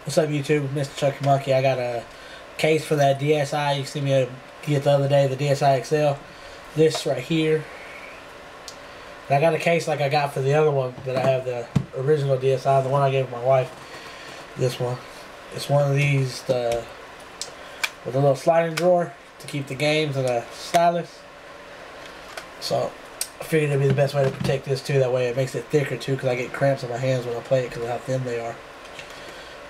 What's up, YouTube? Mr. Chucky Monkey. I got a case for that DSi. You see me get the other day, the DSi XL. This right here. And I got a case like I got for the other one that I have, the original DSi, the one I gave my wife. This one. It's one of these with a little sliding drawer to keep the games and a stylus. So I figured it'd be the best way to protect this too. That way it makes it thicker too, because I get cramps in my hands when I play it because of how thin they are.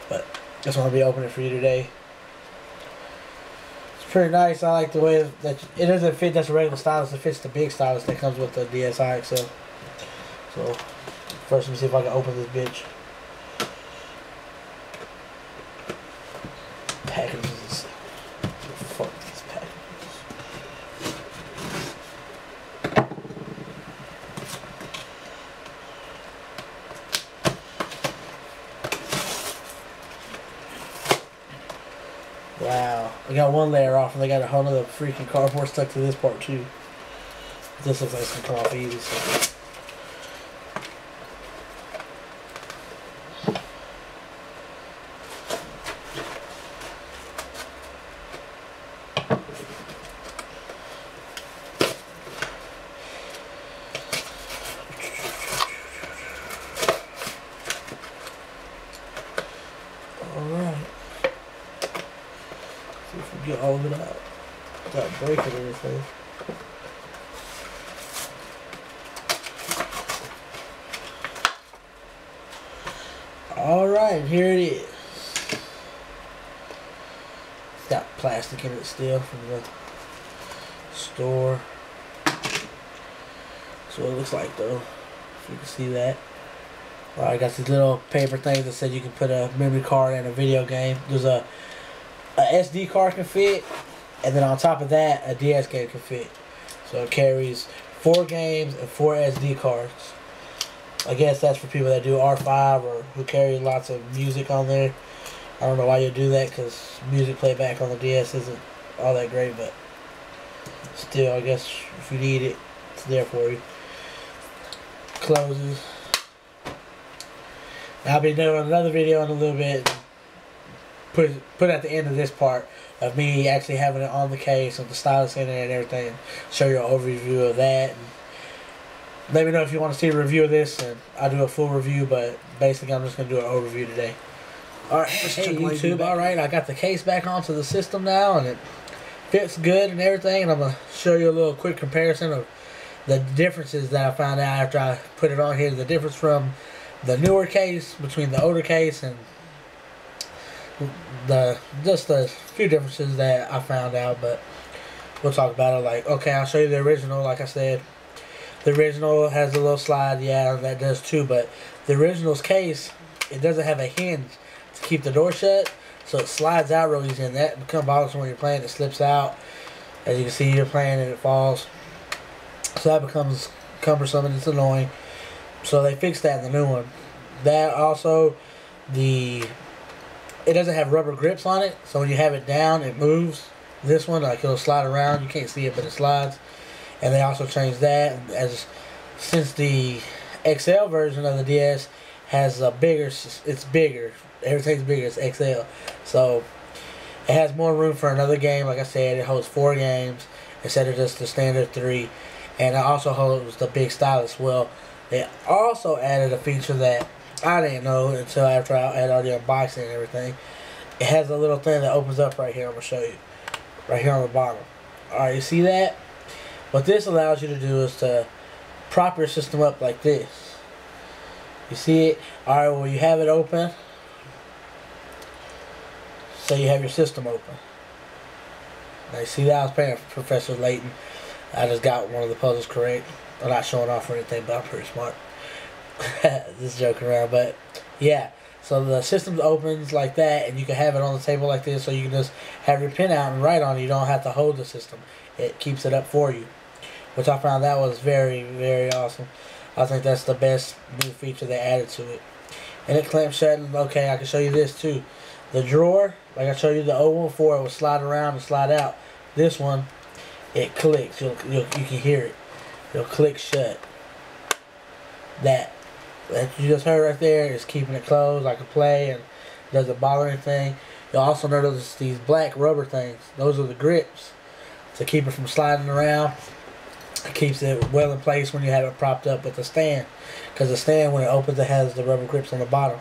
But that's what I'll be opening for you today. It's pretty nice. I like the way that it doesn't fit just a regular stylus. It fits the big stylus that comes with the DSi XL. So first, let me see if I can open this bitch. Packages. Fuck these packages. Wow, I got one layer off and they got a whole other freaking cardboard stuck to this part too. This looks like it's gonna come off easy. So. Alright. See if we get all of it out without breaking anything. Alright, here it is. It's got plastic in it still from the store. That's what it looks like though, if you can see that. Alright, I got these little paper things that said you can put a memory card and a video game. There's a SD card can fit, and then on top of that, a DS game can fit. So it carries 4 games and 4 SD cards. I guess that's for people that do R5 or who carry lots of music on there. I don't know why you do that, because music playback on the DS isn't all that great, but still, I guess if you need it, it's there for you. Closes. I'll be doing another video in a little bit. Put at the end of this part of me actually having it on the case with the stylus in it and everything, and show you an overview of that. And let me know if you want to see a review of this, and I'll do a full review. But basically, I'm just gonna do an overview today. All right, hey YouTube. All right, I got the case back onto the system now, and it fits good and everything. And I'm gonna show you a little quick comparison of the differences that I found out after I put it on here. The difference from the newer case between the older case, and just a few differences that I found out, but we'll talk about it. Like, okay, I'll show you the original. Like I said, the original has a little slide, yeah, that does too, but the original's case, it doesn't have a hinge to keep the door shut, so it slides out real easy, and that becomes bothersome when you're playing. It slips out. As you can see, you're playing and it falls, so that becomes cumbersome and it's annoying. So they fixed that in the new one. That also, it doesn't have rubber grips on it, so when you have it down, it moves. This one, like, it'll slide around. You can't see it, but it slides. And they also changed that, since the XL version of the DS has a bigger, it's bigger. Everything's bigger. It's XL, so it has more room for another game. Like I said, it holds 4 games instead of just the standard 3, and it also holds the big stylus. Well, they also added a feature that I didn't know until after I had already unboxing and everything. It has a little thing that opens up right here. I'm going to show you. Right here on the bottom. Alright, you see that? What this allows you to do is to prop your system up like this. You see it? Alright, well, you have it open. So you have your system open. Now you see that? I was playing Professor Layton. I just got one of the puzzles correct. I'm not showing off or anything, but I'm pretty smart. Just joking around, but yeah. So the system opens like that, and you can have it on the table like this, so you can just have your pen out and write on it. You don't have to hold the system. It keeps it up for you, which I found that was very, very awesome. I think that's the best new feature they added to it. And it clamps shut, and okay, I can show you this too. The drawer, like I showed you the 014, it will slide around and slide out. This one, it clicks. You can hear it. It'll click shut. That you just heard right there is keeping it closed. I can play and Doesn't bother anything. You'll also notice these black rubber things. Those are the grips to keep it from sliding around. It keeps it well in place when you have it propped up with the stand. Because the stand, when it opens, it has the rubber grips on the bottom.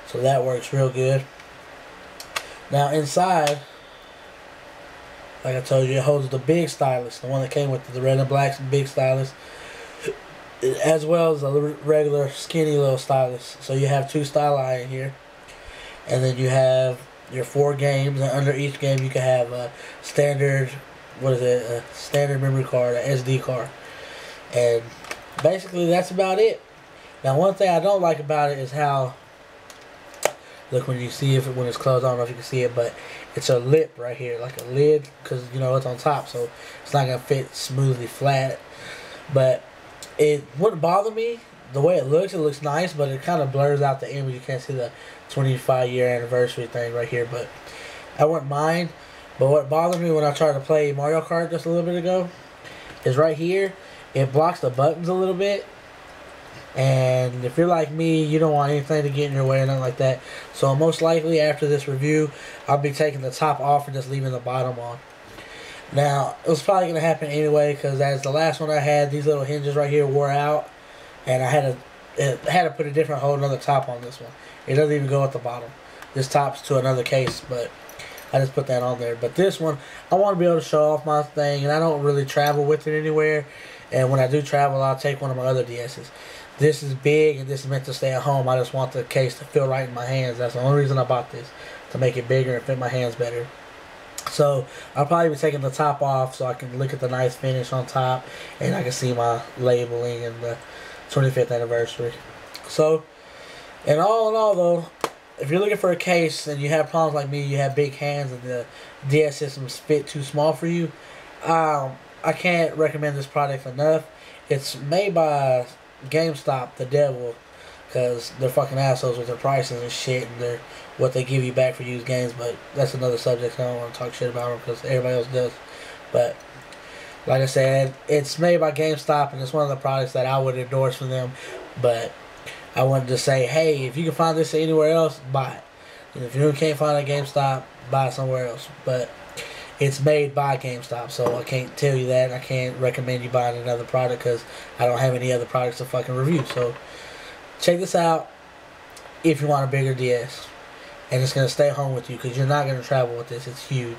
So that works real good. Now inside, like I told you, it holds the big stylus. The one that came with the red and black big stylus. As well as a regular skinny little stylus. So you have 2 styli in here. And then you have your 4 games. And under each game you can have a standard, a standard memory card, an SD card. And basically that's about it. Now one thing I don't like about it is how, look, when you see it, when it's closed, I don't know if you can see it, but it's a lip right here, like a lid, because you know it's on top, so it's not going to fit smoothly flat. But it wouldn't bother me. The way it looks nice, but it kind of blurs out the image. You can't see the 25-year anniversary thing right here, but I wouldn't mind. But what bothered me when I tried to play Mario Kart just a little bit ago is right here, it blocks the buttons a little bit. And if you're like me, you don't want anything to get in your way or nothing like that. So most likely after this review, I'll be taking the top off and just leaving the bottom on. Now, it was probably going to happen anyway, because as the last one I had, these little hinges right here wore out. And I had to put a different whole another top on this one. It doesn't even go at the bottom. This top's to another case, but I just put that on there. But this one, I want to be able to show off my thing, and I don't really travel with it anywhere. And when I do travel, I'll take one of my other DS's. This is big, and this is meant to stay at home. I just want the case to feel right in my hands. That's the only reason I bought this, to make it bigger and fit my hands better. So I'll probably be taking the top off so I can look at the nice finish on top, and I can see my labeling and the 25th anniversary. So, in all though, if you're looking for a case and you have problems like me, you have big hands and the DS systems fit too small for you, I can't recommend this product enough. It's made by GameStop, the devil, because they're fucking assholes with their prices and shit, and what they give you back for used games. But that's another subject. I don't want to talk shit about them because everybody else does. But like I said, it's made by GameStop, and it's one of the products that I would endorse for them. But I wanted to say, hey, if you can find this anywhere else, buy it. And if you can't find it at GameStop, buy it somewhere else. But it's made by GameStop, so I can't tell you that. I can't recommend you buying another product because I don't have any other products to fucking review. So check this out if you want a bigger DS. And it's going to stay home with you because you're not going to travel with this. It's huge.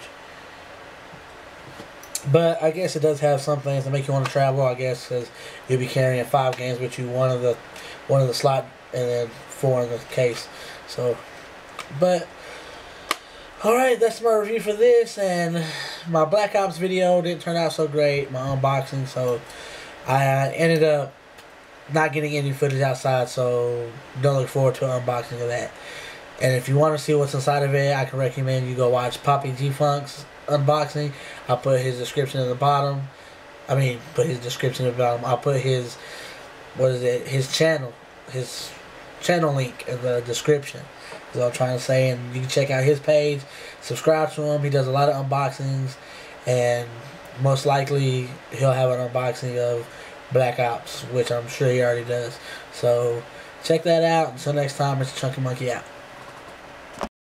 But I guess it does have some things that make you want to travel, I guess, because you'll be carrying 5 games with you, one of the slot, and then 4 in the case. So, but alright, that's my review for this, and my Black Ops video didn't turn out so great, my unboxing, so I ended up not getting any footage outside, so don't look forward to an unboxing of that. And if you want to see what's inside of it, I can recommend you go watch Poppy G-Funk's unboxing. I'll put his description at the bottom. I mean, put his description at the bottom. I'll put his, his channel link in the description. That's what I'm trying to say. And you can check out his page, subscribe to him. He does a lot of unboxings, and most likely he'll have an unboxing of Black Ops, which I'm sure he already does. So check that out. Until next time, Mr. Chunky Monkey out.